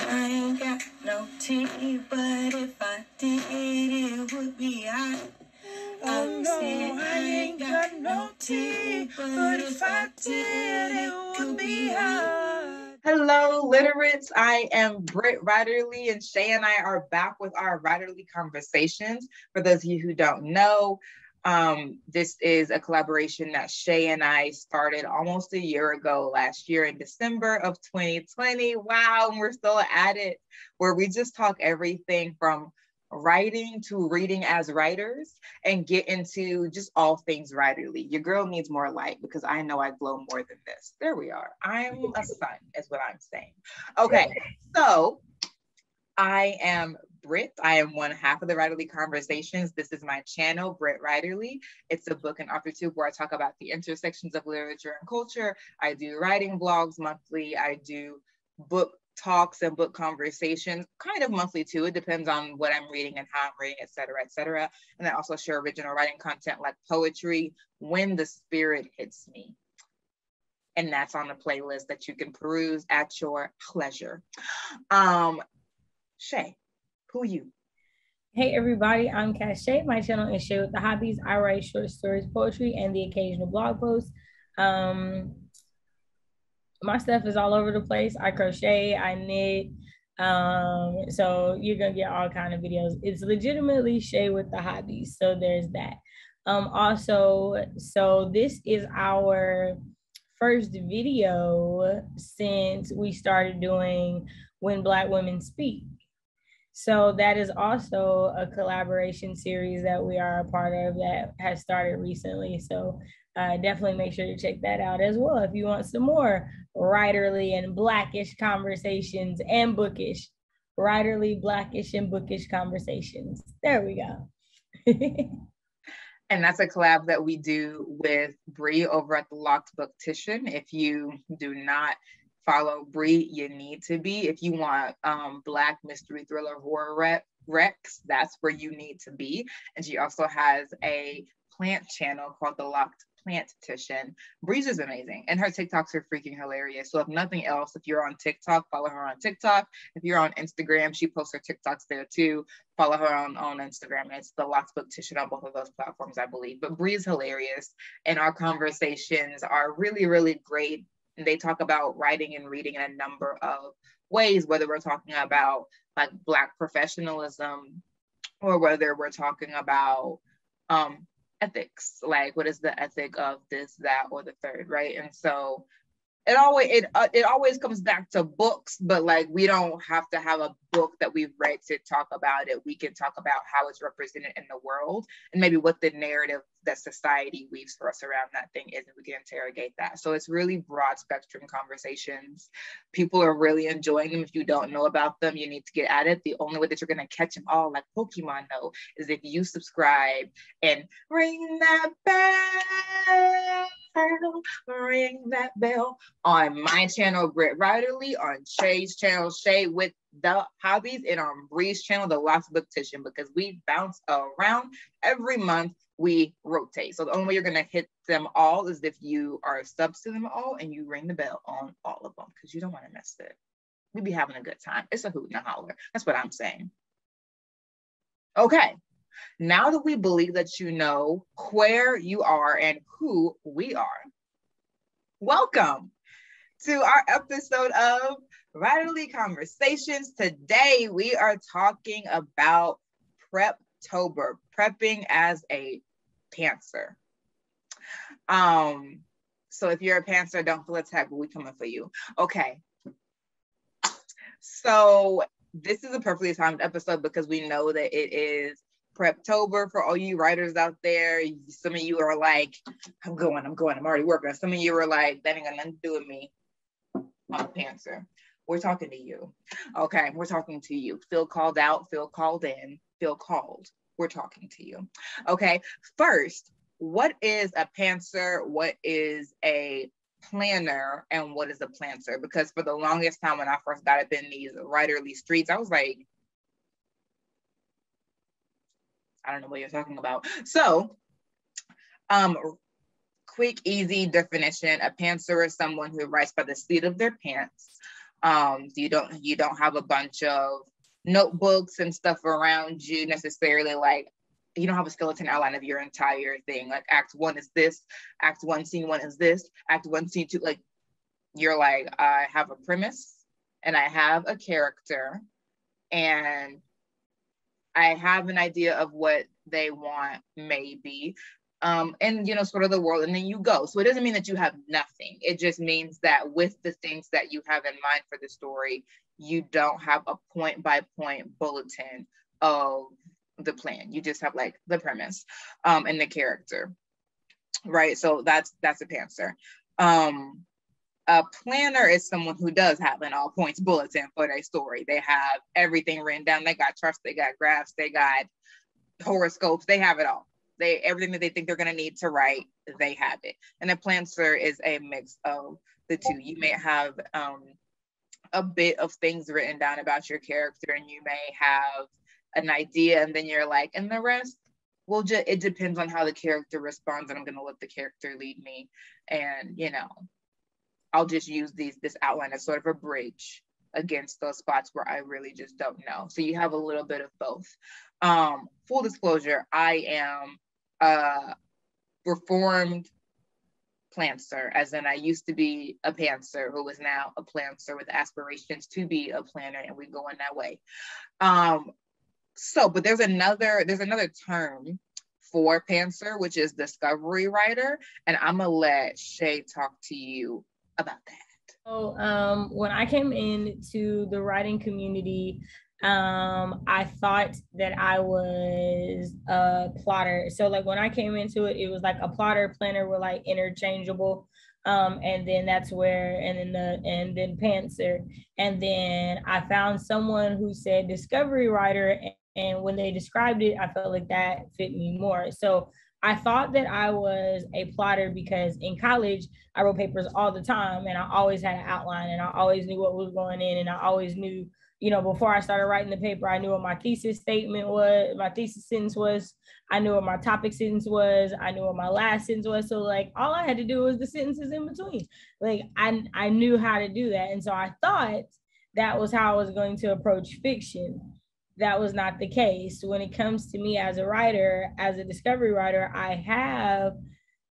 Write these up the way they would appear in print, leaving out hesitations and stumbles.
I ain't got no tea, but if I did, it would be hot. Oh no, I ain't got no tea, but if I did, it would be hot. Hello, Literates. I am Britt Riderly, and Shay and I are back with our Riderly Conversations. For those of you who don't know, this is a collaboration that Shay and I started almost a year ago, last year in December of 2020. Wow, and we're still at it, where we just talk everything from writing to reading as writers and get into just all things writerly. Your girl needs more light because I know I glow more than this. There we are. I'm a sun is what I'm saying. Okay, so I am Britt. I am one half of the Writerly Conversations. This is my channel, Britt Riderly. It's a book and author tube where I talk about the intersections of literature and culture. I do writing vlogs monthly. I do book talks and book conversations kind of monthly too. It depends on what I'm reading and how I'm reading, et cetera, et cetera. And I also share original writing content like poetry when the spirit hits me. And that's on a playlist that you can peruse at your pleasure. Shay, who are you? Hey everybody, I'm KaShay. My channel is Shay with the Hobbies. I write short stories, poetry, and the occasional blog post. My stuff is all over the place. I crochet, I knit. So you're gonna get all kind of videos. It's legitimately Shay with the Hobbies. So there's that. Also, so this is our first video since we started doing When Black Women Speak. So that is also a collaboration series that we are a part of that has started recently. So definitely make sure to check that out as well if you want some more writerly and Blackish conversations and bookish. Writerly, Blackish, and bookish conversations. There we go. And that's a collab that we do with Bree over at the Locked Booktition. If you do not follow Bree, you need to be. If you want Black mystery thriller horror recs, that's where you need to be. And she also has a plant channel called the Locked Planttition. Bree's is amazing, and her TikToks are freaking hilarious. So if nothing else, if you're on TikTok, follow her on TikTok. If you're on Instagram, she posts her TikToks there too. Follow her on Instagram. It's the Locked Booktition on both of those platforms, I believe. But Bree's hilarious, and our conversations are really, really great. And they talk about writing and reading in a number of ways, whether we're talking about like Black professionalism or whether we're talking about ethics, like what is the ethic of this, that, or the third, right? And so it always comes back to books, but like we don't have to have a book that we've read to talk about it. We can talk about how it's represented in the world and maybe what the narrative that society weaves for us around that thing is, and we can interrogate that. So it's really broad spectrum conversations. People are really enjoying them. If you don't know about them, you need to get at it. The only way that you're going to catch them all, like Pokemon know, is if you subscribe and ring that bell. Ring that bell on my channel, Britt Riderly, on Shay's channel, Shay with the Hobbies, and on Bree's channel, the Lost Booktition, because we bounce around every month. We rotate. So the only way you're going to hit them all is if you are subs to them all and you ring the bell on all of them, because you don't want to miss it. We be having a good time. It's a hoot and a holler. That's what I'm saying. Okay. Now that we believe that you know where you are and who we are, welcome to our episode of Writerly Conversations. Today, we are talking about Preptober, prepping as a pantser. So if you're a pantser, don't feel attacked, but we coming for you. Okay. So this is a perfectly timed episode because we know that it is Preptober for all you writers out there. Some of you are like, I'm already working. Some of you are like, that ain't got nothing to do with me. I'm a pantser. We're talking to you. Okay, we're talking to you. Feel called out, feel called in, feel called. We're talking to you. Okay, first, what is a pantser? What is a planner? And what is a planter? Because for the longest time when I first got up in these writerly streets, I was like, I don't know what you're talking about. So quick, easy definition. A pantser is someone who writes by the seat of their pants. You don't have a bunch of notebooks and stuff around you necessarily. Like, you don't have a skeleton outline of your entire thing. Like, act 1 is this, act 1 scene 1 is this, act 1 scene 2. Like, you're like, I have a premise and I have a character and I have an idea of what they want, maybe, and, you know, sort of the world, and then you go. So it doesn't mean that you have nothing. It just means that with the things that you have in mind for the story, you don't have a point by point bulletin of the plan. You just have like the premise and the character, right? So that's a pantser. A planner is someone who does have an all points bulletin for their story. They have everything written down. They got charts, they got graphs, they got horoscopes, they have it all. Everything that they think they're going to need to write, they have it. And a pantser is a mix of the two. You may have a bit of things written down about your character, and you may have an idea, and then you're like, and the rest, well, it depends on how the character responds, and I'm going to let the character lead me. And, you know, I'll just use this outline as sort of a bridge against those spots where I really just don't know. So you have a little bit of both. Full disclosure, I am a reformed plantser, as in I used to be a pantser who is now a plantser with aspirations to be a planner, and we go in that way. But there's another term for pantser, which is discovery writer, and I'm gonna let Shay talk to you about that. So when I came into the writing community, I thought that I was a plotter. So like when I came into it, it was like a plotter, planner were like interchangeable. And then that's where, and then pantser. And then I found someone who said discovery writer, and when they described it, I felt like that fit me more. So I thought that I was a plotter because in college, I wrote papers all the time, and I always had an outline, and I always knew what was going in, and I always knew, you know, before I started writing the paper, I knew what my thesis statement was, my thesis sentence was, I knew what my topic sentence was, I knew what my last sentence was. So like all I had to do was the sentences in between. Like I knew how to do that. And so I thought that was how I was going to approach fiction. That was not the case. When it comes to me as a writer, as a discovery writer, I have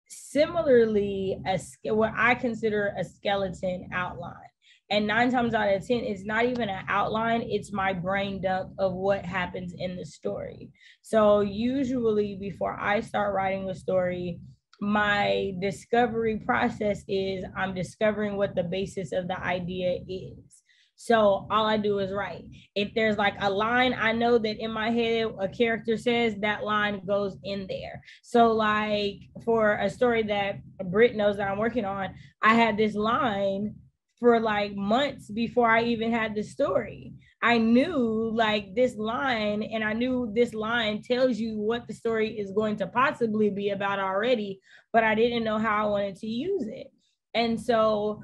similarly what I consider a skeleton outline. And 9 times out of 10, it's not even an outline, it's my brain dump of what happens in the story. So usually before I start writing a story, my discovery process is I'm discovering what the basis of the idea is. So all I do is write. If there's like a line, I know that in my head, a character says that line goes in there. So like for a story that Britt knows that I'm working on, I had this line for like months before I even had the story. I knew like this line, and I knew this line tells you what the story is going to possibly be about already, but I didn't know how I wanted to use it. And so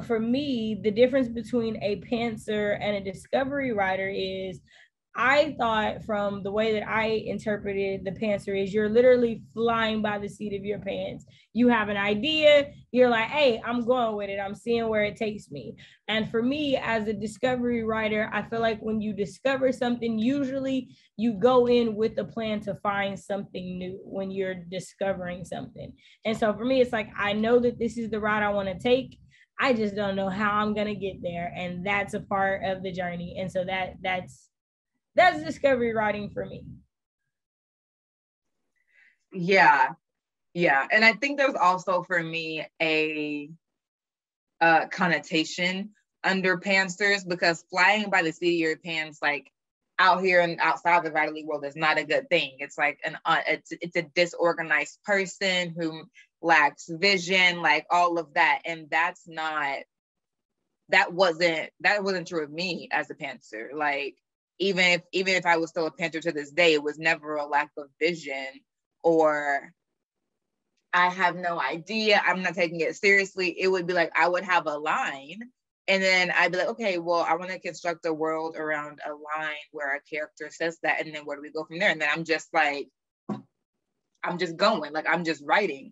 for me, the difference between a pantser and a discovery writer is I thought from the way that I interpreted the pantser is you're literally flying by the seat of your pants. You have an idea, you're like, hey, I'm going with it. I'm seeing where it takes me. And for me as a discovery writer, I feel like when you discover something, usually you go in with a plan to find something new when you're discovering something. And so for me, it's like, I know that this is the route I want to take. I just don't know how I'm going to get there. And that's a part of the journey. And so that's discovery writing for me. Yeah. And I think there's also for me a connotation under pantsers, because flying by the seat of your pants, like out here and outside the writerly world, is not a good thing. It's like it's a disorganized person who lacks vision, like all of that. And that wasn't true of me as a pantser. Like even if I was still a pantser to this day, it was never a lack of vision or I have no idea, I'm not taking it seriously. It would be like I would have a line and then I'd be like, okay, well, I want to construct a world around a line where a character says that, and then where do we go from there? And then I'm just going, like I'm just writing.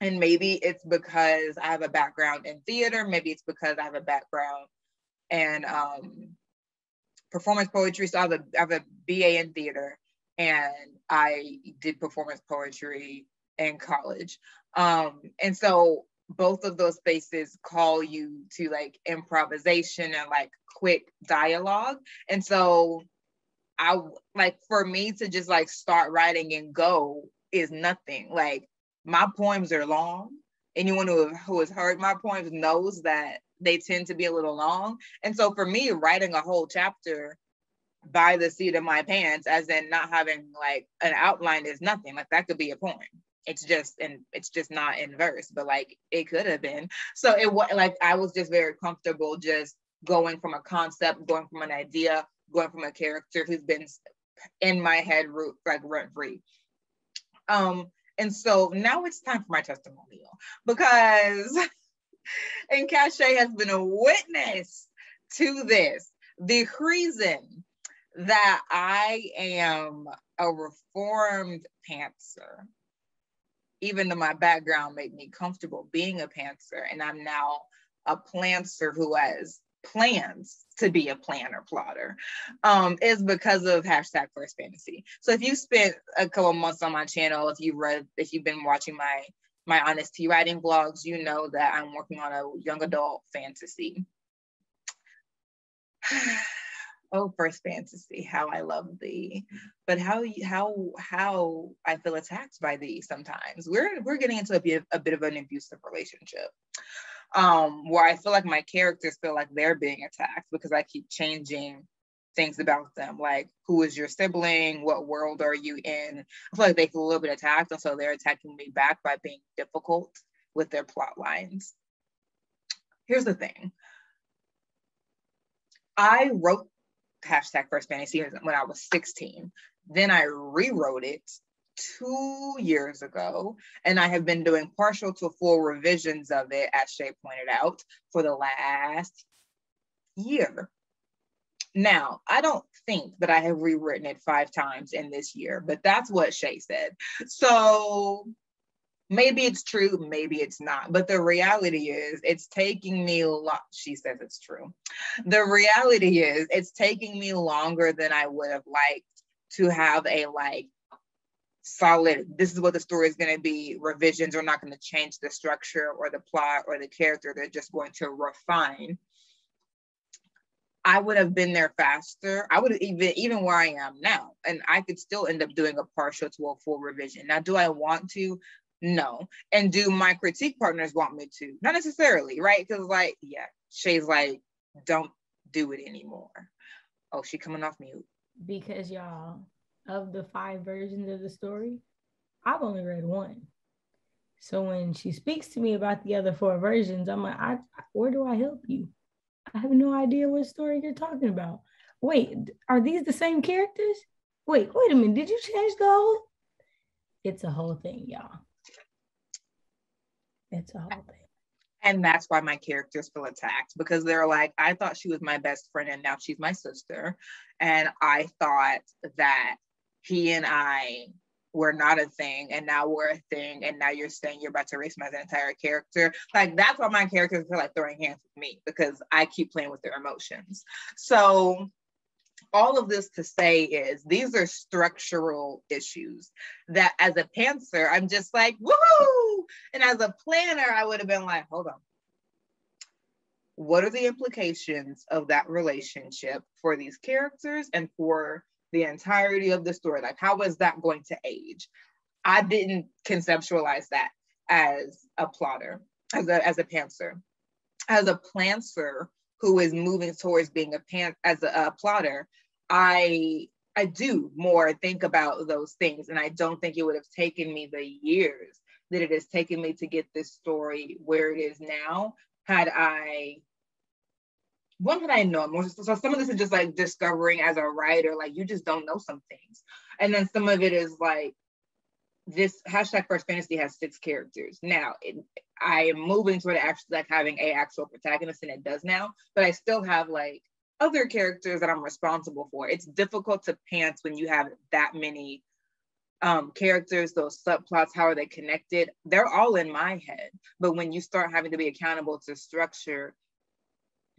And maybe it's because I have a background in theater. Maybe it's because I have a background in performance poetry. So I have a BA in theater, and I did performance poetry in college. And so both of those spaces call you to like improvisation and like quick dialogue. And so I like, for me to just like start writing and go is nothing. Like, my poems are long. Anyone who has heard my poems knows that they tend to be a little long. And so for me, writing a whole chapter by the seat of my pants, as in not having like an outline, is nothing. Like, that could be a poem. It's just not in verse, but like it could have been. So it was like, I was just very comfortable just going from a concept, going from an idea, going from a character who's been in my head rent free. And so now it's time for my testimonial, because and KaShay has been a witness to this. The reason that I am a reformed pantser, even though my background made me comfortable being a pantser, and I'm now a plantser who has plans to be a planner plotter, is because of #FirstFantasy. So if you spent a couple months on my channel, if you've been watching my honest tea writing vlogs, you know that I'm working on a young adult fantasy. Oh, First Fantasy, how I love thee, but how I feel attacked by thee sometimes. We're getting into a bit of an abusive relationship, where I feel like my characters feel like they're being attacked because I keep changing things about them, like, who is your sibling, what world are you in. I feel like they feel a little bit attacked, and so they're attacking me back by being difficult with their plot lines. Here's the thing. I wrote #FirstFantasy when I was 16. Then I rewrote it 2 years ago, and I have been doing partial to full revisions of it, as Shay pointed out, for the last year. Now, I don't think that I have rewritten it 5 times in this year, but that's what Shay said. So maybe it's true, maybe it's not. But the reality is, it's taking me she says it's true. The reality is, it's taking me longer than I would have liked to have a like solid, this is what the story is going to be. Revisions are not going to change the structure or the plot or the character. They're just going to refine. I would have been there faster. I would have even where I am now, and I could still end up doing a partial to a full revision. Now, do I want to? No. And do my critique partners want me to? Not necessarily, right? Because like, yeah, Shay's like, don't do it anymore. Oh, she coming off mute. Because y'all, of the 5 versions of the story, I've only read 1. So when she speaks to me about the other 4 versions, I'm like, where do I help you? I have no idea what story you're talking about. Wait, are these the same characters? Wait a minute, did you change the whole? It's a whole thing, y'all. It's a whole thing. And that's why my characters feel attacked, because they're like, I thought she was my best friend and now she's my sister. And I thought that he and I were not a thing, and now we're a thing, and now you're saying you're about to erase my entire character. Like, that's why my characters feel like throwing hands with me, because I keep playing with their emotions. So all of this to say is, these are structural issues that as a pantser, I'm just like, woohoo! And as a planner, I would have been like, hold on. What are the implications of that relationship for these characters and for the entirety of the story? Like, how is that going to age? I didn't conceptualize that as a plotter, as a pantser. As a plantser who is moving towards being a plotter, I do more think about those things, and I don't think it would have taken me the years that it has taken me to get this story where it is now had I known more. So some of this is just like discovering as a writer, like you just don't know some things, and then some of it is like this #FirstFantasy has 6 characters now. I am moving toward actually like having an actual protagonist, and it does now, but I still have like other characters that I'm responsible for. It's difficult to pants when you have that many characters, those subplots, how are they connected? They're all in my head. But when you start having to be accountable to structure,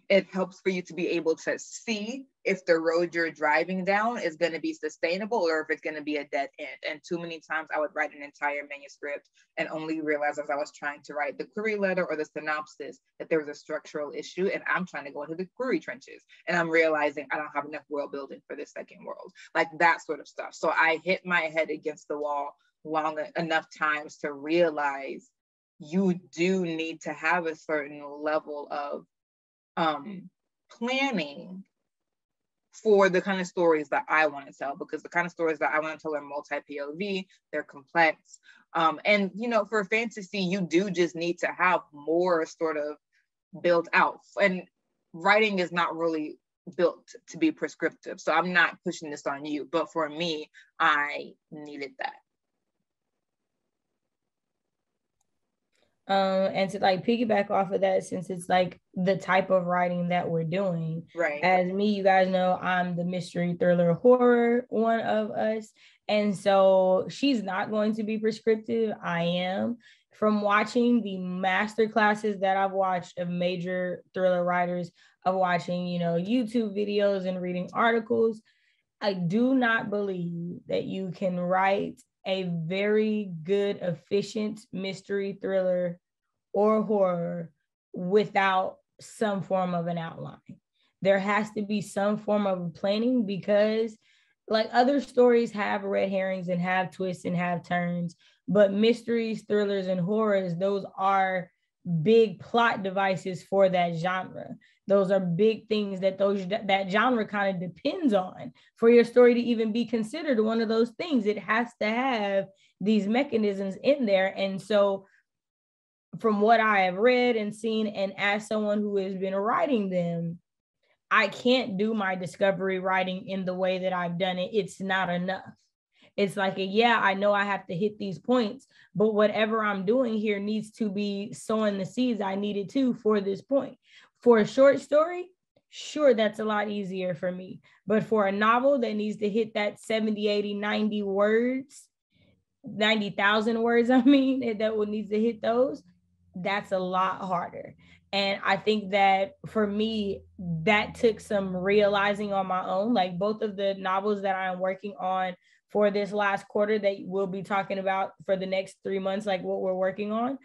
it helps for you to be able to see if the road you're driving down is going to be sustainable or if it's going to be a dead end. And too many times I would write an entire manuscript and only realize as I was trying to write the query letter or the synopsis that there was a structural issue, and I'm trying to go into the query trenches and I'm realizing I don't have enough world building for this second world, like that sort of stuff. So I hit my head against the wall long enough times to realize you do need to have a certain level of planning for the kind of stories that I want to tell, because the kind of stories that I want to tell are multi-POV, they're complex. And, you know, for fantasy, you do just need to have more sort of built out. And writing is not really built to be prescriptive. So I'm not pushing this on you, but for me, I needed that. And to like piggyback off of that, since it's like the type of writing that we're doing, right? As me, you guys know, I'm the mystery thriller horror one of us. And so she's not going to be prescriptive. I am. From watching the master classes that I've watched of major thriller writers, of watching, you know, YouTube videos and reading articles, I do not believe that you can write a very good, efficient mystery thriller or horror without some form of an outline. There has to be some form of planning, because like other stories have red herrings and have twists and have turns, but mysteries, thrillers, and horrors, those are big plot devices for that genre. Those are big things that that genre kind of depends on for your story to even be considered one of those things. It has to have these mechanisms in there. And so from what I have read and seen, and as someone who has been writing them, I can't do my discovery writing in the way that I've done it. It's not enough. It's like, yeah, I know I have to hit these points, but whatever I'm doing here needs to be sowing the seeds I needed to for this point. For a short story, sure, that's a lot easier for me. But for a novel that needs to hit that 70, 80, 90 words, 90,000 words, I mean, that would needs to hit those, that's a lot harder. And I think that for me, that took some realizing on my own. Like both of the novels that I'm working on for this last quarter that we'll be talking about for the next 3 months, like what we're working on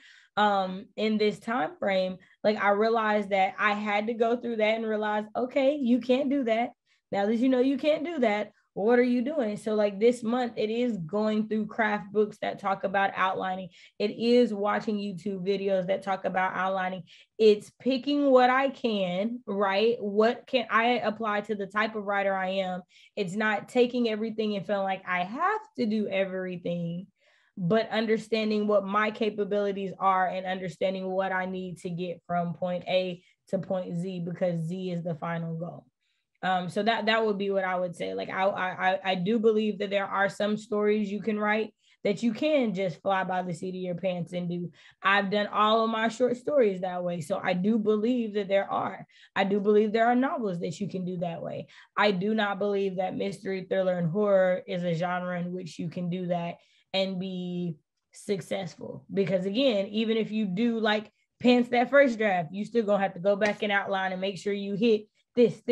in this time frame, like I realized that I had to go through that and realize, okay, you can't do that. Now that you know you can't do that, what are you doing? So like this month, it is going through craft books that talk about outlining. It is watching YouTube videos that talk about outlining. It's picking what I can, right? What can I apply to the type of writer I am? It's not taking everything and feeling like I have to do everything, but understanding what my capabilities are and understanding what I need to get from point A to point Z, because Z is the final goal. So that would be what I would say. Like I do believe that there are some stories you can write that you can just fly by the seat of your pants and do. I've done all of my short stories that way. So I do believe that there are. I do believe there are novels that you can do that way. I do not believe that mystery, thriller, and horror is a genre in which you can do that and be successful. Because again, even if you do like pants that first draft, you still gonna have to go back and outline and make sure you hit this.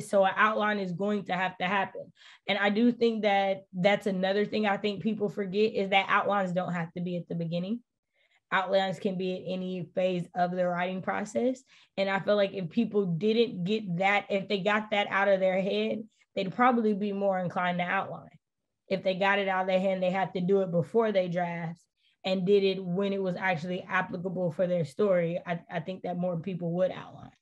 So an outline is going to have to happen. And I do think that that's another thing I think people forget, is that outlines don't have to be at the beginning. Outlines can be at any phase of the writing process. And I feel like if people didn't get that, if they got that out of their head, they'd probably be more inclined to outline. If they got it out of their head, they had to do it before they draft and did it when it was actually applicable for their story, I think that more people would outline.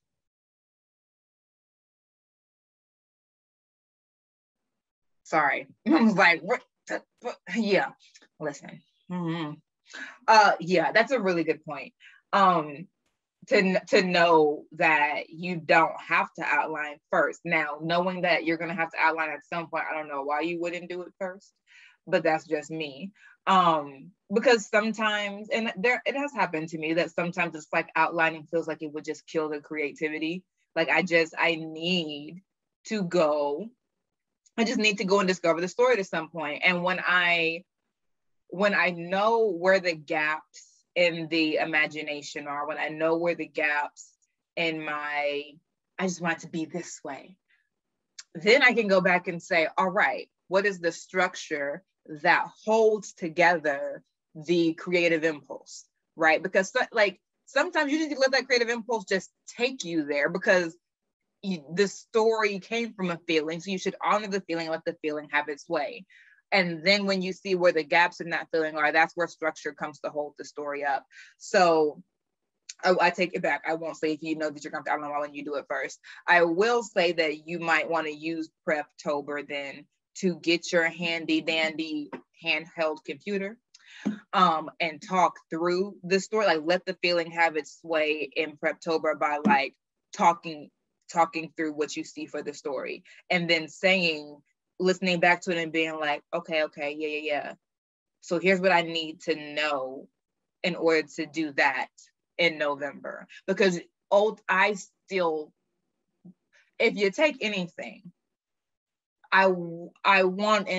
Sorry, I was like, what? Yeah, listen. Mm-hmm. Yeah, that's a really good point. To know that you don't have to outline first. Now, knowing that you're gonna have to outline at some point, I don't know why you wouldn't do it first, but that's just me. Because sometimes, and it has happened to me that sometimes it's like outlining feels like it would just kill the creativity. Like I need to go I just need to go and discover the story at some point. And when I know where the gaps in the imagination are, when I know where the gaps in I just want it to be this way, then I can go back and say, all right, what is the structure that holds together the creative impulse, right? Because like sometimes you just need to let that creative impulse just take you there, because the story came from a feeling. So you should honor the feeling and let the feeling have its way. And then when you see where the gaps in that feeling are, that's where structure comes to hold the story up. So I take it back. I won't say if you know that you're going to, I don't know why when you do it first. I will say that you might want to use Preptober then to get your handy dandy handheld computer and talk through the story. Like let the feeling have its way in Preptober by like talking through what you see for the story, and then listening back to it and being like, okay, yeah. So here's what I need to know in order to do that in November. Because if you take anything, I want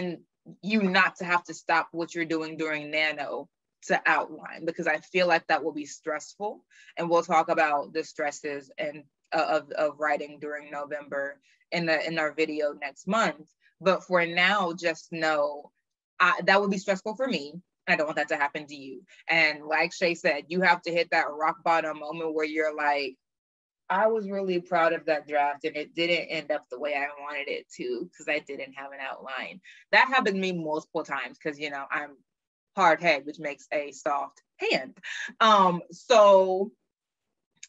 you not to have to stop what you're doing during Nano to outline, because I feel like that will be stressful. And we'll talk about the stresses and of writing during November in our video next month. But for now, just know that would be stressful for me. I don't want that to happen to you. And like Shay said, you have to hit that rock bottom moment where you're like, I was really proud of that draft and it didn't end up the way I wanted it to because I didn't have an outline. That happened to me multiple times because, you know, I'm hard head, which makes a soft hand. So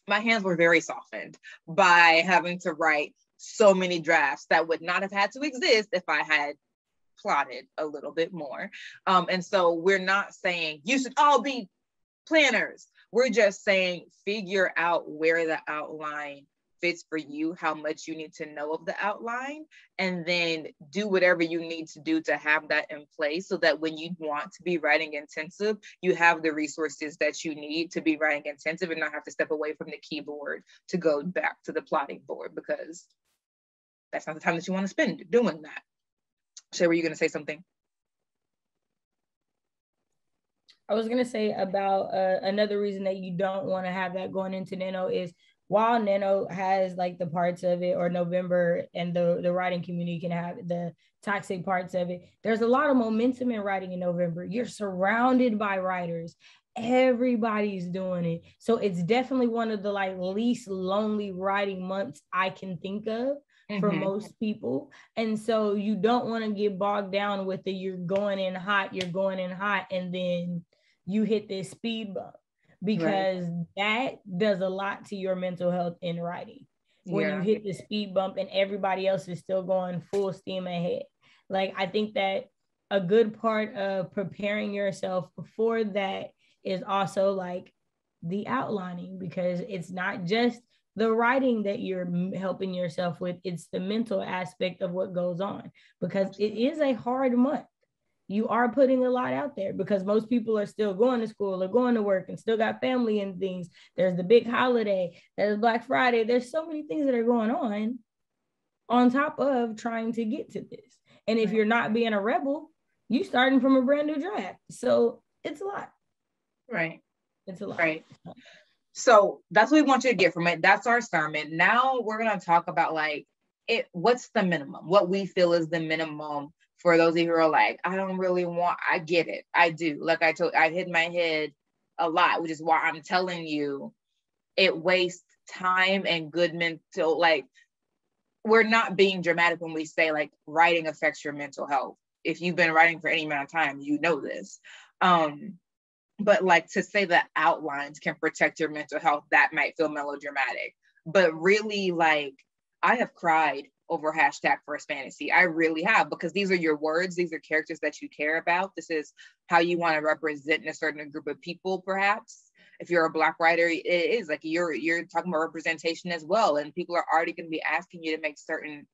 my hands were very softened by having to write so many drafts that would not have had to exist if I had plotted a little bit more. And so we're not saying you should all be planners. We're just saying figure out where the outline fits for you, how much you need to know of the outline, and then do whatever you need to do to have that in place so that when you want to be writing intensive, you have the resources that you need to be writing intensive and not have to step away from the keyboard to go back to the plotting board, because that's not the time that you want to spend doing that. Shay, were you going to say something? I was going to say about another reason that you don't want to have that going into Nano is while Nano has like the parts of it, or November and the writing community can have the toxic parts of it, there's a lot of momentum in writing in November. You're surrounded by writers. Everybody's doing it. So it's definitely one of the like least lonely writing months I can think of for most people. And so you don't want to get bogged down with the you're going in hot, and then you hit this speed bump, because that does a lot to your mental health in writing. When you hit the speed bump and everybody else is still going full steam ahead. Like, I think that a good part of preparing yourself before that is also like the outlining, because it's not just the writing that you're helping yourself with, it's the mental aspect of what goes on, because it is a hard month. You are putting a lot out there because most people are still going to school or going to work and still got family and things. There's the big holiday, there's Black Friday. There's so many things that are going on top of trying to get to this. And if you're not being a rebel, you starting from a brand new draft. So it's a lot. Right. It's a lot. Right. So that's what we want you to get from it. That's our sermon. Now we're going to talk about like what's the minimum, what we feel is the minimum for those of you who are like, I don't really want, I get it. I do. Like I hit my head a lot, which is why I'm telling you it wastes time and good mental, like we're not being dramatic when we say like writing affects your mental health. If you've been writing for any amount of time, you know this. But like to say that outlines can protect your mental health, that might feel melodramatic. But really, like I have cried over #FirstFantasy. I really have, because these are your words. These are characters that you care about. This is how you want to represent in a certain group of people, perhaps. If you're a Black writer, it is like you're talking about representation as well. And people are already going to be asking you to make certain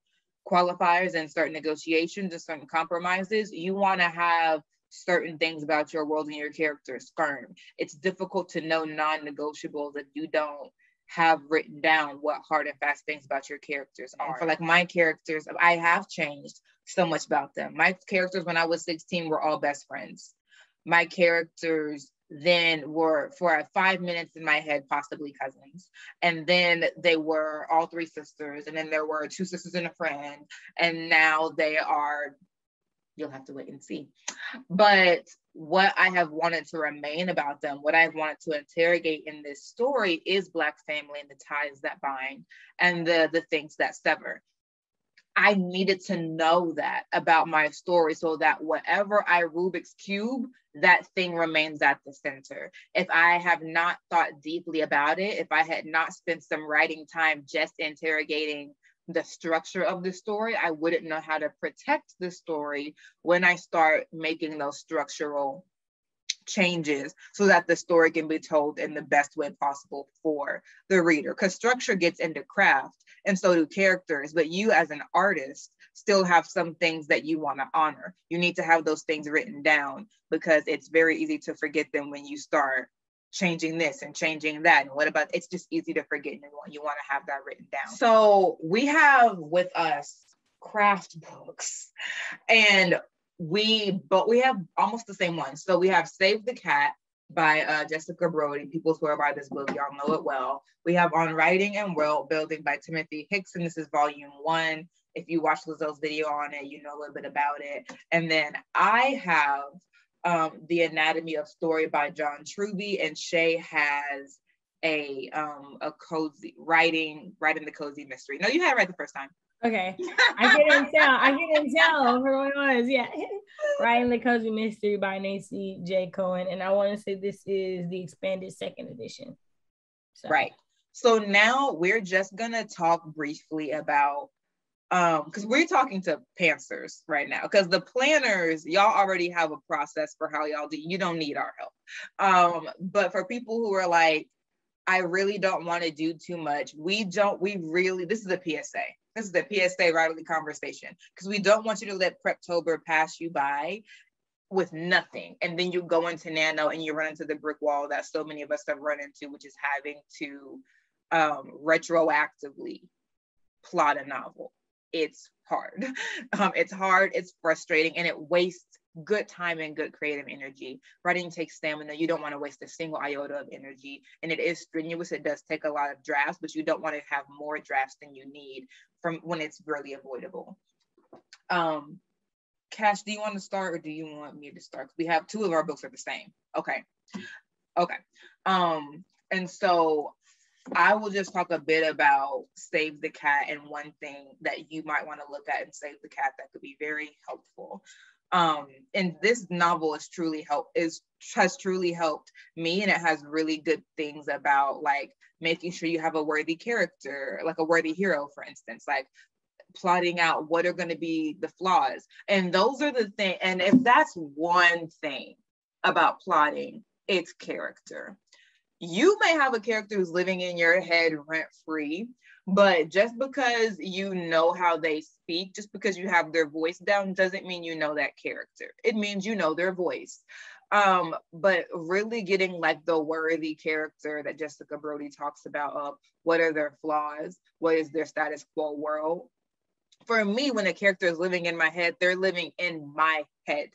qualifiers and certain negotiations and certain compromises. You want to have certain things about your world and your characters firm. It's difficult to know non-negotiables if you don't have written down what hard and fast things about your characters are. For like my characters, I have changed so much about them. My characters when I was 16 were all best friends. My characters then were, for 5 minutes in my head, possibly cousins. And then they were all 3 sisters. And then there were 2 sisters and a friend. And now they are, you'll have to wait and see. But what I have wanted to remain about them, what I've wanted to interrogate in this story is Black family and the ties that bind and the things that sever. I needed to know that about my story so that whatever I Rubik's Cube, that thing remains at the center. If I have not thought deeply about it, if I had not spent some writing time just interrogating the structure of the story, I wouldn't know how to protect the story when I start making those structural changes so that the story can be told in the best way possible for the reader. Because structure gets into craft and so do characters, but you as an artist still have some things that you want to honor. You need to have those things written down because it's very easy to forget them when you start changing this and changing that. And what about, it's just easy to forget and you want to have that written down. So we have with us craft books and we have almost the same one. So we have Save the Cat by Jessica Brody. People swear by this book, y'all know it well. We have On Writing and World Building by Timothy Hickson. This is volume 1. If you watch Lizzo's video on it, you know a little bit about it. And then I have The Anatomy of Story by John Truby, and Shay has a cozy writing the cozy mystery. No, you had it right the first time. Okay, I couldn't tell for what it was. Yeah, Writing the Cozy Mystery by Nancy J. Cohen, and I want to say this is the expanded 2nd edition. So. Right. So now we're just gonna talk briefly about because we're talking to pantsers right now. Because the planners, y'all already have a process for how y'all do. You don't need our help. But for people who are like, I really don't want to do too much. This is a PSA. This is the PSA writerly conversation, because we don't want you to let Preptober pass you by with nothing. And then you go into Nano and you run into the brick wall that so many of us have run into, which is having to retroactively plot a novel. It's hard. It's hard, it's frustrating, and it wastes good time and good creative energy. Writing takes stamina. You don't want to waste a single iota of energy. And it is strenuous. It does take a lot of drafts, but you don't want to have more drafts than you need from when it's really avoidable. Kash, do you want to start or do you want me to start? We have 2 of our books are the same. Okay. And so I will just talk a bit about Save the Cat and one thing that you might want to look at in Save the Cat that could be very helpful. And this novel has truly helped me, and it has really good things about like making sure you have a worthy character, like a worthy hero, for instance, like plotting out what are going to be the flaws. And those are the things, and if that's one thing about plotting, it's character. You may have a character who's living in your head rent-free, but just because you know how they speak, just because you have their voice down, doesn't mean you know that character. It means you know their voice. But really getting like the worthy character that Jessica Brody talks about of what are their flaws, what is their status quo world. For me, when a character is living in my head, they're living in my head.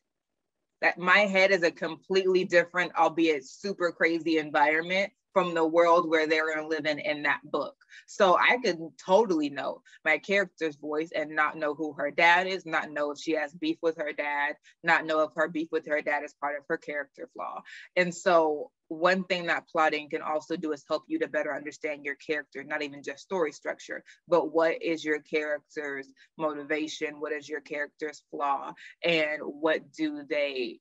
That my head is a completely different, albeit super crazy environment from the world where they're living in that book. So I could totally know my character's voice and not know who her dad is, not know if she has beef with her dad, not know if her beef with her dad is part of her character flaw. And so one thing that plotting can also do is help you to better understand your character, not even just story structure, but what is your character's motivation? What is your character's flaw? And what do they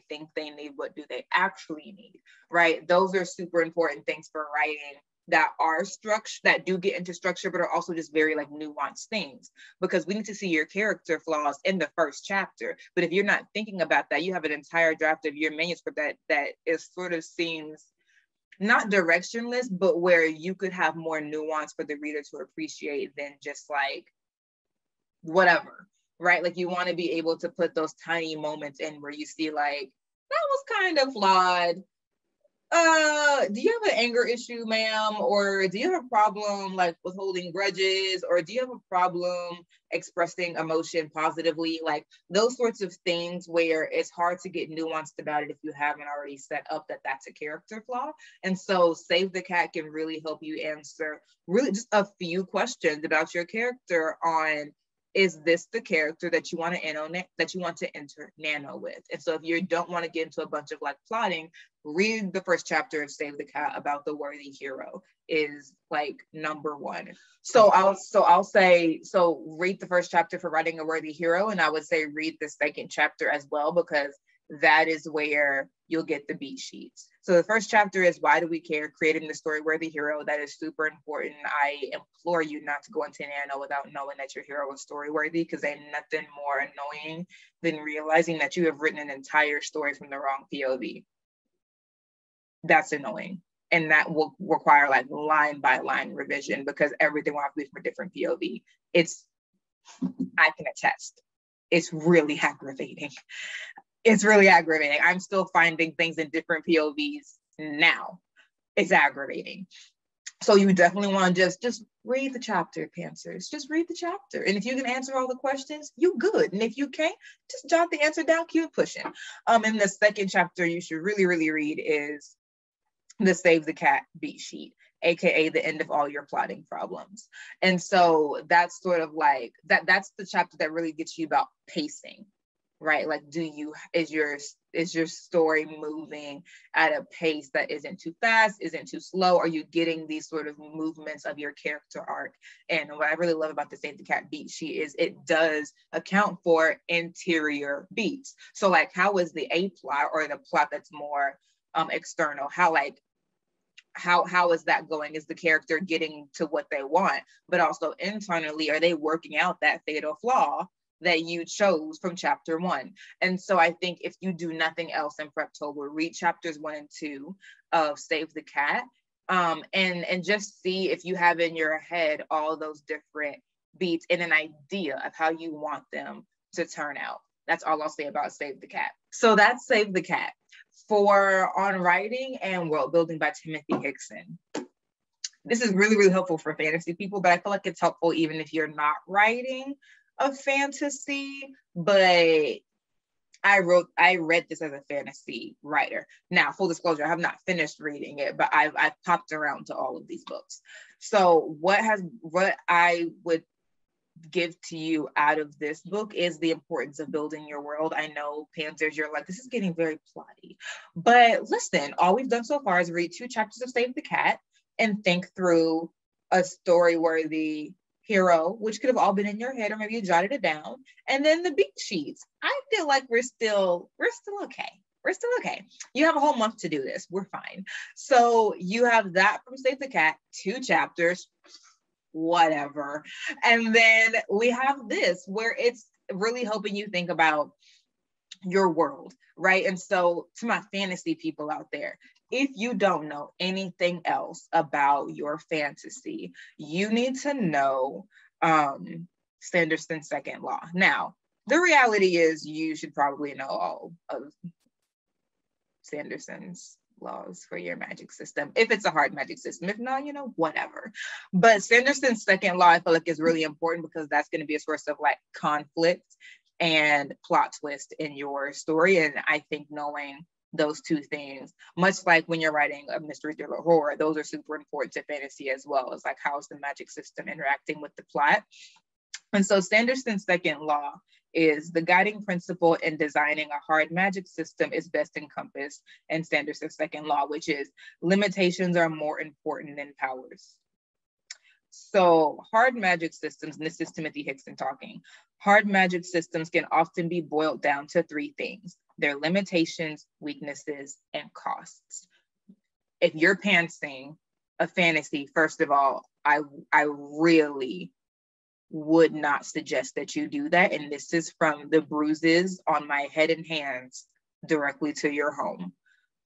think they need? What do they actually need, right? Those are super important things for writing that are structure, that do get into structure, but are also just very like nuanced things, because we need to see your character flaws in the first chapter. But if you're not thinking about that, you have an entire draft of your manuscript that is sort of seems not directionless, but where you could have more nuance for the reader to appreciate than just like whatever, right? Like you want to be able to put those tiny moments in where you see like, that was kind of flawed. Do you have an anger issue, ma'am? Or do you have a problem like with holding grudges? Or do you have a problem expressing emotion positively? Like those sorts of things where it's hard to get nuanced about it if you haven't already set up that that's a character flaw. And so Save the Cat can really help you answer really just a few questions about your character on, is this the character that you want to enter nano with? And so if you don't want to get into a bunch of like plotting, read the first chapter of Save the Cat about the worthy hero is like number one. So I'll say, so read the first chapter for writing a worthy hero. And I would say read the second chapter as well, because that is where you'll get the beat sheets. So the first chapter is Why Do We Care? Creating the story worthy hero. That is super important. I implore you not to go into nano without knowing that your hero is story worthy, because ain't nothing more annoying than realizing that you have written an entire story from the wrong POV. That's annoying. And that will require like line by line revision, because everything will have to be from a different POV. I can attest, it's really aggravating. It's really aggravating. I'm still finding things in different POVs now. It's aggravating. So you definitely want to just read the chapter, Pantsers. Just read the chapter. And if you can answer all the questions, you good. And if you can't, just jot the answer down, keep pushing. And the second chapter you should really, really read is the Save the Cat beat sheet, AKA the end of all your plotting problems. And so that's sort of like, that's the chapter that really gets you about pacing. Right? Like, is your story moving at a pace that isn't too fast, isn't too slow? Are you getting these sort of movements of your character arc? And what I really love about the Save the Cat beat sheet is it does account for interior beats. So like, how is the A plot, or the plot that's more external? How is that going? Is the character getting to what they want? But also internally, are they working out that fatal flaw that you chose from chapter 1? And so I think if you do nothing else in Preptober, read chapters 1 and 2 of Save the Cat, and just see if you have in your head all those different beats and an idea of how you want them to turn out. That's all I'll say about Save the Cat. So that's Save the Cat. For On Writing and World Building by Timothy Hickson. This is really, really helpful for fantasy people, but I feel like it's helpful even if you're not writing a fantasy. But I read this as a fantasy writer. Now, full disclosure, I have not finished reading it, but I've popped around to all of these books. So what I would give to you out of this book is the importance of building your world. I know, Panthers, you're like, this is getting very plotty. But listen, all we've done so far is read 2 chapters of Save the Cat and think through a story-worthy hero, which could have all been in your head, or maybe you jotted it down, and then the beat sheets. I feel like we're still okay. We're still okay. You have a whole month to do this. We're fine. So you have that from Save the Cat, 2 chapters, whatever. And then we have this where it's really helping you think about your world, right? And so to my fantasy people out there, if you don't know anything else about your fantasy, you need to know Sanderson's second law. Now, the reality is you should probably know all of Sanderson's laws for your magic system, if it's a hard magic system. If not, whatever. But Sanderson's second law, I feel like, is really important, because that's going to be a source of like conflict and plot twist in your story. And I think knowing those 2 things, much like when you're writing a mystery thriller horror, those are super important to fantasy as well. It's like, how's the magic system interacting with the plot? And so Sanderson's second law is the guiding principle in designing a hard magic system is best encompassed in Sanderson's second law, which is limitations are more important than powers. So hard magic systems, and this is Timothy Hickson talking, hard magic systems can often be boiled down to 3 things: their limitations, weaknesses, and costs. If you're pantsing a fantasy, first of all, I really would not suggest that you do that. And this is from the bruises on my head and hands directly to your home.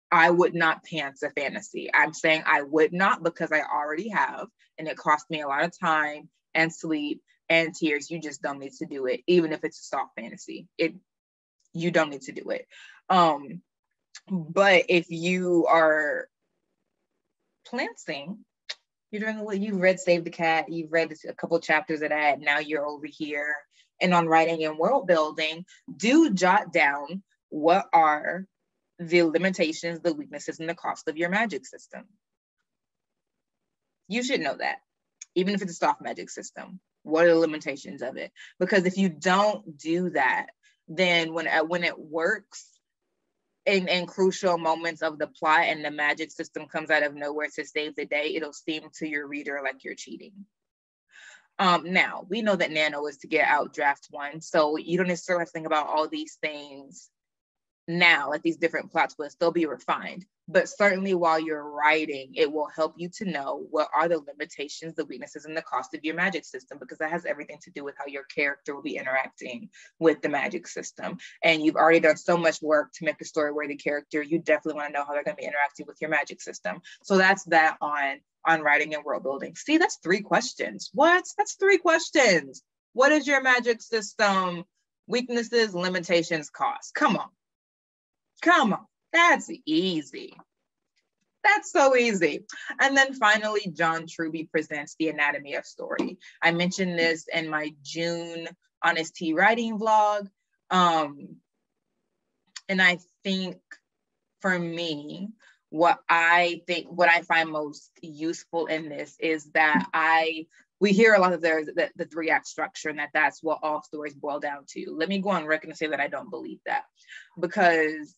I would not pants a fantasy. I'm saying I would not, because I already have, and it cost me a lot of time and sleep and tears. You just don't need to do it, even if it's a soft fantasy. You don't need to do it. But if you are planting, you're doing what you read Save the Cat, you've read a couple chapters of that, now you're over here and on writing and world building, do jot down what are the limitations, the weaknesses, and the cost of your magic system. You should know that, even if it's a soft magic system. What are the limitations of it? Because if you don't do that, then when it works in crucial moments of the plot and the magic system comes out of nowhere to save the day, it'll seem to your reader like you're cheating. Now, we know that Nano is to get out draft one, so you don't necessarily have to think about all these things now, like these different plot twists, they'll be refined. But certainly while you're writing, it will help you to know what are the limitations, the weaknesses, and the cost of your magic system, because that has everything to do with how your character will be interacting with the magic system. And you've already done so much work to make a story-worthy character, you definitely want to know how they're going to be interacting with your magic system. So that's that on writing and world building. See, that's 3 questions. What? That's 3 questions. What is your magic system? Weaknesses, limitations, cost. Come on. Come on, that's easy. That's so easy. And then finally, John Truby presents the anatomy of story. I mentioned this in my June Honest Tea writing vlog. And I think for me, what I find most useful in this is that we hear a lot of the 3-act structure and that's what all stories boil down to. Let me go on record and say that I don't believe that, because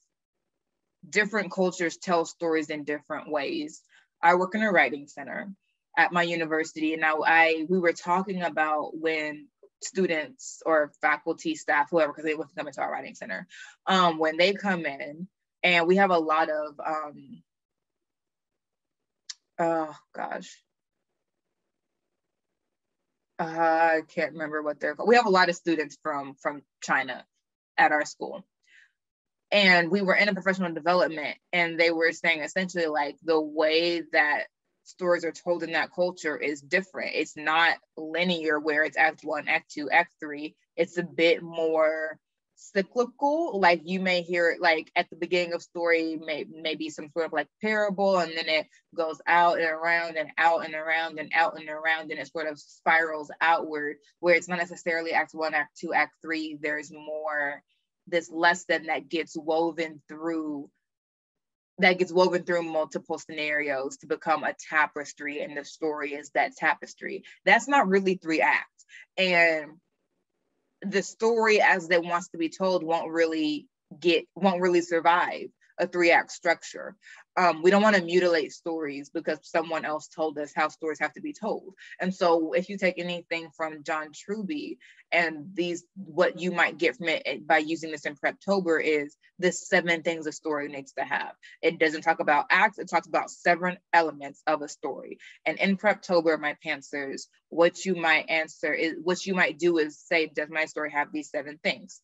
different cultures tell stories in different ways. I work in a writing center at my university, and we were talking about when students or faculty, staff, whoever, because they want to come into our writing center, when they come in, and we have a lot of I can't remember what they're called. We have a lot of students from China at our school. And we were in a professional development, and they were saying essentially like the way that stories are told in that culture is different. It's not linear where it's act 1, act 2, act 3. It's a bit more cyclical. Like you may hear it like at the beginning of story, maybe some sort of like parable, and then it goes out and around and out and around and out and around, and it sort of spirals outward, where it's not necessarily act 1, act 2, act 3. There's more this lesson that gets woven through multiple scenarios to become a tapestry, and the story is that tapestry. That's not really 3 acts, and the story as it wants to be told won't really survive a 3-act structure. We don't want to mutilate stories because someone else told us how stories have to be told. And so if you take anything from John Truby, and what you might get from it by using this in Preptober is the 7 things a story needs to have. It doesn't talk about acts, it talks about 7 elements of a story. And in Preptober, my pantsers, what you might do is say, does my story have these 7 things?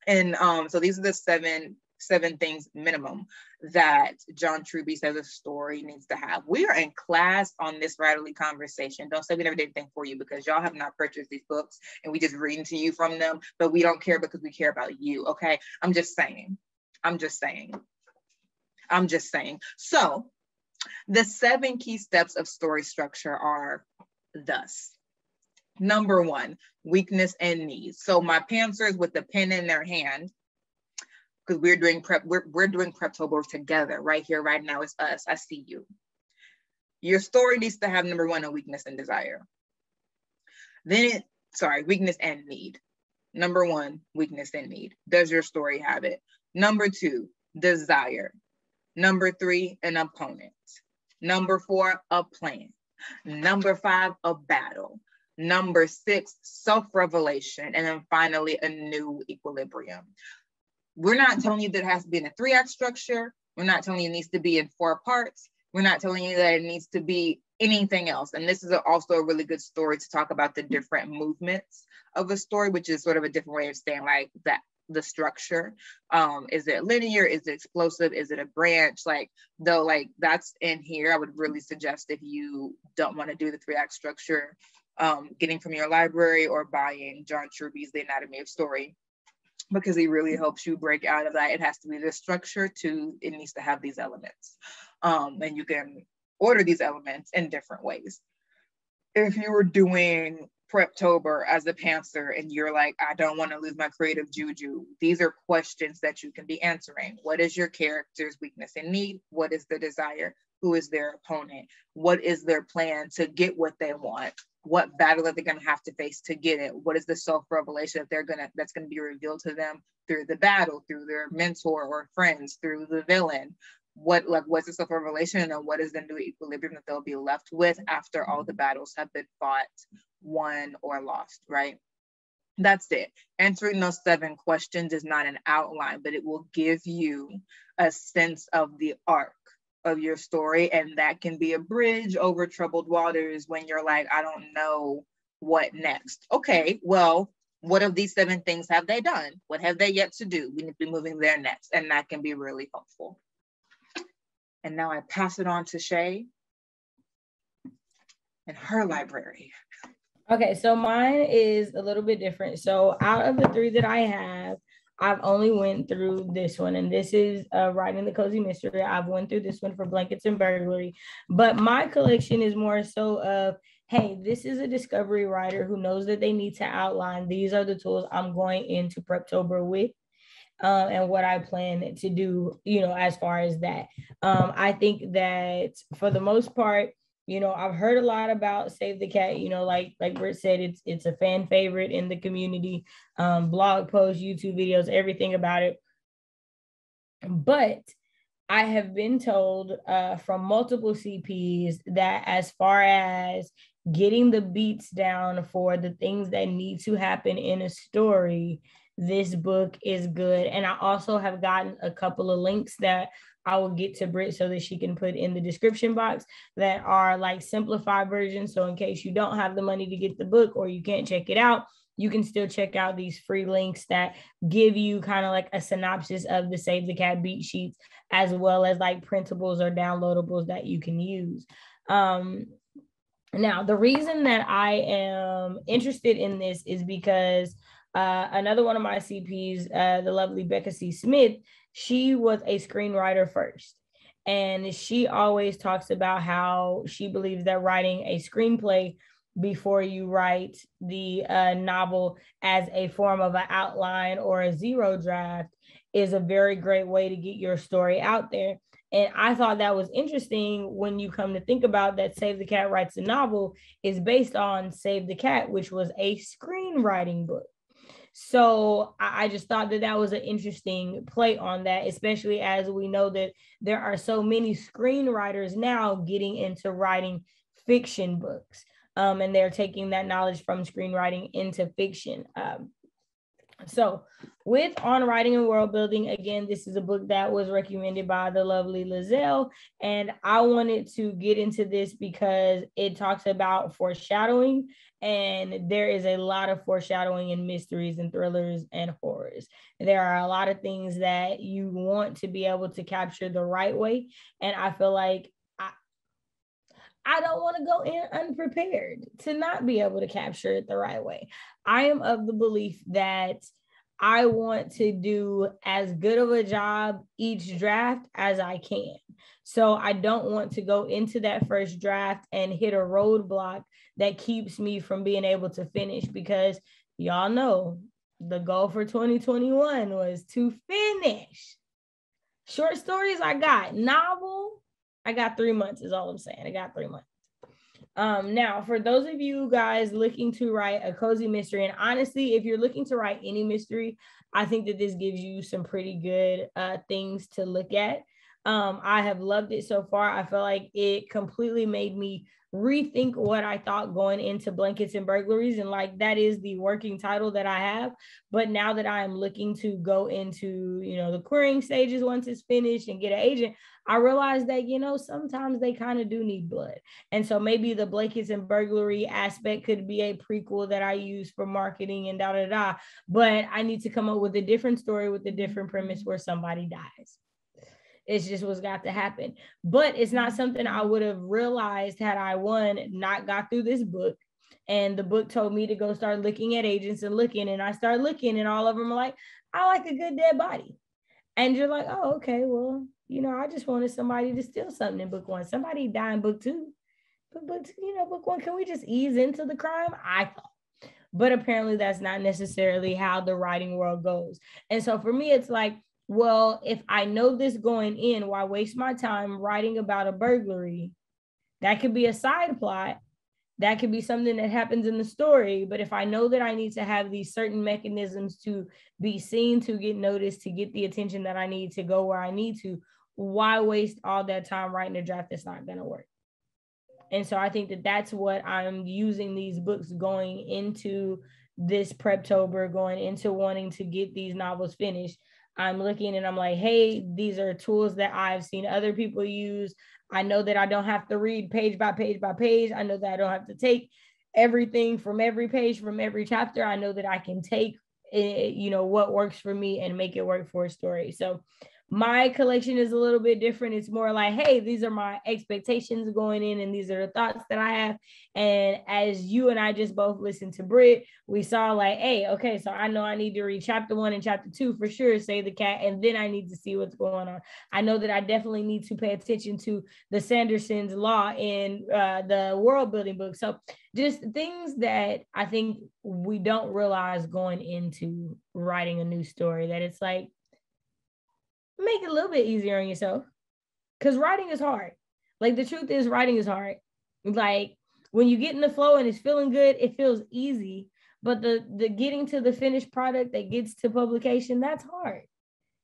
And so these are the 7 things minimum that John Truby says a story needs to have. We are in class on this writerly conversation. Don't say we never did anything for you, because y'all have not purchased these books and we just reading to you from them, but we don't care because we care about you, okay? I'm just saying. So the 7 key steps of story structure are thus. Number 1, weakness and needs. So my pantsers with the pen in their hand, because we're doing Preptober together right here, right now. It's us. I see you. Your story needs to have number 1, a weakness and desire. Weakness and need. Number 1, weakness and need. Does your story have it? Number 2, desire. Number 3, an opponent. Number 4, a plan. Number 5, a battle. Number 6, self-revelation. And then finally, a new equilibrium. We're not telling you that it has to be in a 3-act structure. We're not telling you it needs to be in 4 parts. We're not telling you that it needs to be anything else. And this is also a really good story to talk about the different movements of a story, which is sort of a different way of saying like that, the structure. Is it linear? Is it explosive? Is it a branch? That's in here. I would really suggest, if you don't want to do the 3-act structure, getting from your library or buying John Truby's The Anatomy of Story. because he really helps you break out of that. It has to be this structure to, it needs to have these elements. And you can order these elements in different ways. If you were doing Preptober as a pantser and you're like, I don't want to lose my creative juju, these are questions that you can be answering. What is your character's weakness and need? What is their desire? Who is their opponent? What is their plan to get what they want? What battle are they going to have to face to get it? What is the self-revelation that that's going to be revealed to them through the battle, through their mentor or friends, through the villain? What's the self-revelation, and what is the new equilibrium that they'll be left with after all the battles have been fought, won, or lost, right? That's it. Answering those 7 questions is not an outline, but it will give you a sense of the arc of your story, and that can be a bridge over troubled waters when you're like, I don't know what next. Okay, well, what of these 7 things have they done? What have they yet to do? We need to be moving there next, and that can be really helpful. And now I pass it on to Shay and her library. Okay, so mine is a little bit different. So out of the 3 that I have, I've only went through this one, and this is Writing the Cozy Mystery. I've went through this one for Blankets and Burglary, but my collection is more so of, hey, this is a discovery writer who knows that they need to outline. These are the tools I'm going into Preptober with. And what I plan to do, as far as that. I think that for the most part, I've heard a lot about Save the Cat, like Britt said, it's a fan favorite in the community, blog posts, YouTube videos, everything about it. But I have been told from multiple CPs that as far as getting the beats down for the things that need to happen in a story, this book is good. And I also have gotten a couple of links that I will get to Britt so that she can put in the description box that are like simplified versions. So in case you don't have the money to get the book or you can't check it out, you can still check out these free links that give you kind of like a synopsis of the Save the Cat beat sheets, as well as like printables or downloadables that you can use. Now, the reason that I am interested in this is because another one of my CPs, the lovely Becca C. Smith, she was a screenwriter first. And she always talks about how she believes that writing a screenplay before you write the novel as a form of an outline or a 0 draft is a very great way to get your story out there. And I thought that was interesting when you come to think about that Save the Cat Writes a Novel is based on Save the Cat, which was a screenwriting book. So I just thought that was an interesting play on that, especially as we know that there are so many screenwriters now getting into writing fiction books. And they're taking that knowledge from screenwriting into fiction. So with On Writing and World Building, again, this is a book that was recommended by the lovely Lizelle. And I wanted to get into this because it talks about foreshadowing. And there is a lot of foreshadowing in mysteries and thrillers and horrors. There are a lot of things that you want to be able to capture the right way. And I feel like I don't want to go in unprepared to not be able to capture it the right way. I am of the belief that I want to do as good of a job each draft as I can. So I don't want to go into that first draft and hit a roadblock that keeps me from being able to finish, because y'all know the goal for 2021 was to finish. Short stories I got, novel, I got 3 months is all I'm saying. I got 3 months. Now, for those of you guys looking to write a cozy mystery, and honestly, if you're looking to write any mystery, I think that this gives you some pretty good things to look at. I have loved it so far. I feel like it completely made me rethink what I thought going into Blankets and Burglaries, and like that is the working title that I have. But now that I am looking to go into, the querying stages once it's finished and get an agent, I realized that, sometimes they kind of do need blood. And so maybe the Blankets and Burglary aspect could be a prequel that I use for marketing and but I need to come up with a different story with a different premise where somebody dies. It's just what's got to happen. But it's not something I would have realized had I not got through this book. And the book told me to go start looking at agents and I started looking, and all of them are like, I like a good dead body. And you're like, oh, okay, well, you know, I just wanted somebody to steal something in book one. Somebody died in book two. But you know, book one, can we just ease into the crime? I thought. But apparently that's not necessarily how the writing world goes. And so for me, it's like, well, if I know this going in, why waste my time writing about a burglary? That could be a side plot. That could be something that happens in the story. But if I know that I need to have these certain mechanisms to be seen, to get noticed, to get the attention that I need to go where I need to, why waste all that time writing a draft that's not going to work? And so I think that that's what I'm using these books going into this Preptober, going into wanting to get these novels finished. I'm looking and I'm like, hey, these are tools that I've seen other people use. I know that I don't have to read page by page by page. I know that I don't have to take everything from every page, from every chapter. I know that I can take, you know, what works for me and make it work for a story. So my collection is a little bit different. It's more like, hey, these are my expectations going in, and these are the thoughts that I have. And as you and I just both listened to Brit, we saw like, hey, okay, so I know I need to read chapter 1 and chapter 2 for sure, Save the Cat, and then I need to see what's going on. I know that I definitely need to pay attention to the Sanderson's Law in the Worldbuilding book. So just things that I think we don't realize going into writing a new story, that it's like, make it a little bit easier on yourself, because writing is hard. Like, the truth is, writing is hard. Like, when you get in the flow and it's feeling good, it feels easy. But the getting to the finished product that gets to publication, that's hard.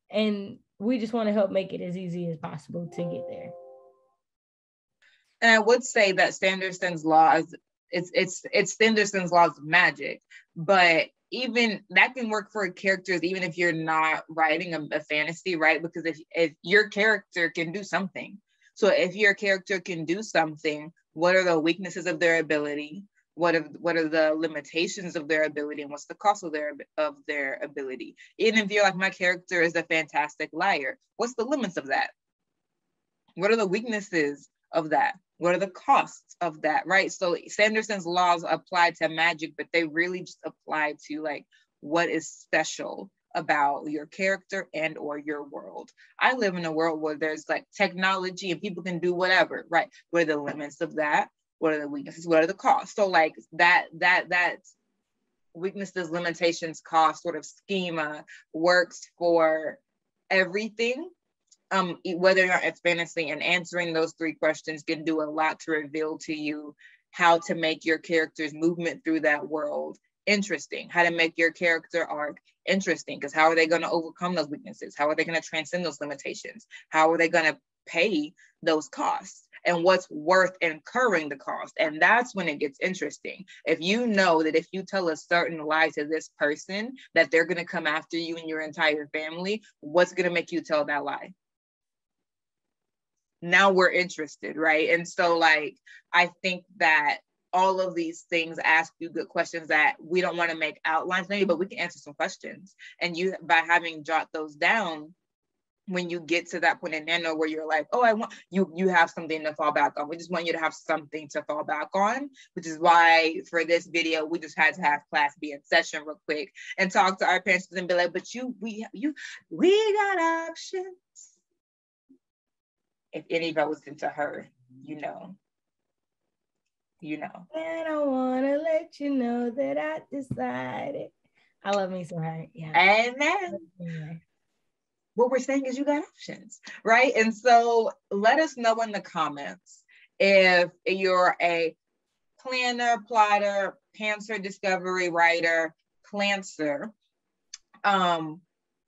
And we just want to help make it as easy as possible to get there. And I would say that Sanderson's Law is it's Sanderson's Law's magic, but even that can work for characters, even if you're not writing a fantasy, right? Because if your character can do something, so if your character can do something, what are the weaknesses of their ability? What are the limitations of their ability, and what's the cost of their ability? Even if you're like, my character is a fantastic liar, what's the limits of that? What are the weaknesses of that? What are the costs of that, right? So Sanderson's laws apply to magic, but they really just apply to like what is special about your character and or your world. I live in a world where there's like technology and people can do whatever, right? What are the limits of that? What are the weaknesses? What are the costs? So like that weaknesses, limitations, cost sort of schema works for everything. Whether or not it's fantasy, and answering those 3 questions can do a lot to reveal to you how to make your character's movement through that world interesting, how to make your character arc interesting, because how are they going to overcome those weaknesses? How are they going to transcend those limitations? How are they going to pay those costs? And what's worth incurring the cost? And that's when it gets interesting. If you know that if you tell a certain lie to this person, that they're going to come after you and your entire family, what's going to make you tell that lie? Now we're interested, right? And so like, I think that all of these things ask you good questions that we don't want to make outlines maybe, but we can answer some questions. And you, by having jot those down, when you get to that point in Nano where you're like, oh, I want you have something to fall back on. We just want you to have something to fall back on, which is why for this video, we just had to have class be in session real quick and talk to our parents and be like, but we got options. If any of us listen to her, you know. And I want to let you know that I decided. I love me some her. Yeah. Amen. What we're saying is you got options, right? And so let us know in the comments if you're a planner, plotter, pantser, discovery writer, plantser.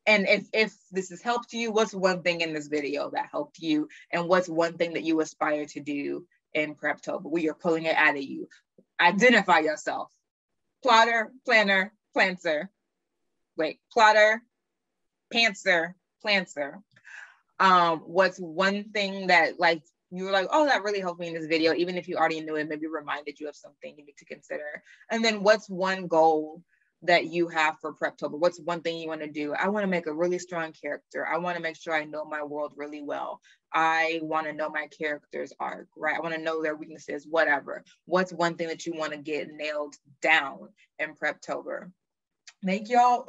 And if this has helped you, what's one thing in this video that helped you? And what's one thing that you aspire to do in Preptober? We are pulling it out of you. Identify yourself. Plotter, planner, plantser. Wait, plotter, pantser, plantser. What's one thing that like you were like, oh, that really helped me in this video, even if you already knew it, maybe reminded you of something you need to consider. And then what's one goal that you have for Preptober? What's one thing you want to do? I want to make a really strong character. I want to make sure I know my world really well. I want to know my character's arc, right? I want to know their weaknesses, whatever. What's one thing that you want to get nailed down in Preptober? Thank y'all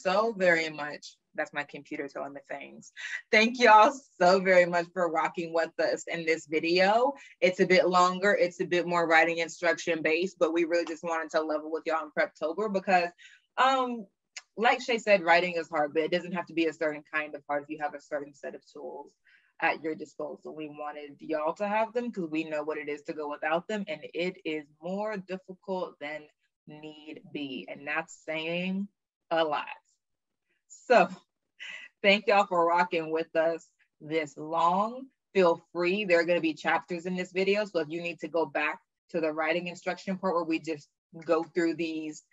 so very much. That's my computer telling me things. Thank y'all so very much for rocking with us in this video. It's a bit longer. It's a bit more writing instruction based, but we really just wanted to level with y'all in Preptober because, like Shay said, writing is hard, but it doesn't have to be a certain kind of hard if you have a certain set of tools at your disposal. We wanted y'all to have them because we know what it is to go without them, and it is more difficult than need be, and that's saying a lot. So thank y'all for rocking with us this long. Feel free, there are going to be chapters in this video, so if you need to go back to the writing instruction part where we just go through these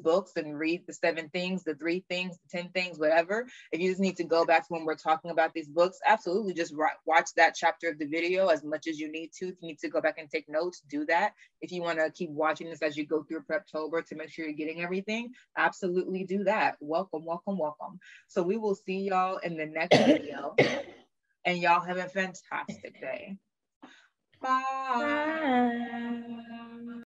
books and read the 7 things, the 3 things, the 10 things, whatever. If you just need to go back to when we're talking about these books, absolutely just watch that chapter of the video as much as you need to. If you need to go back and take notes, do that. If you want to keep watching this as you go through Preptober to make sure you're getting everything, absolutely do that. Welcome, welcome, welcome. So we will see y'all in the next video, and y'all have a fantastic day. Bye. Bye.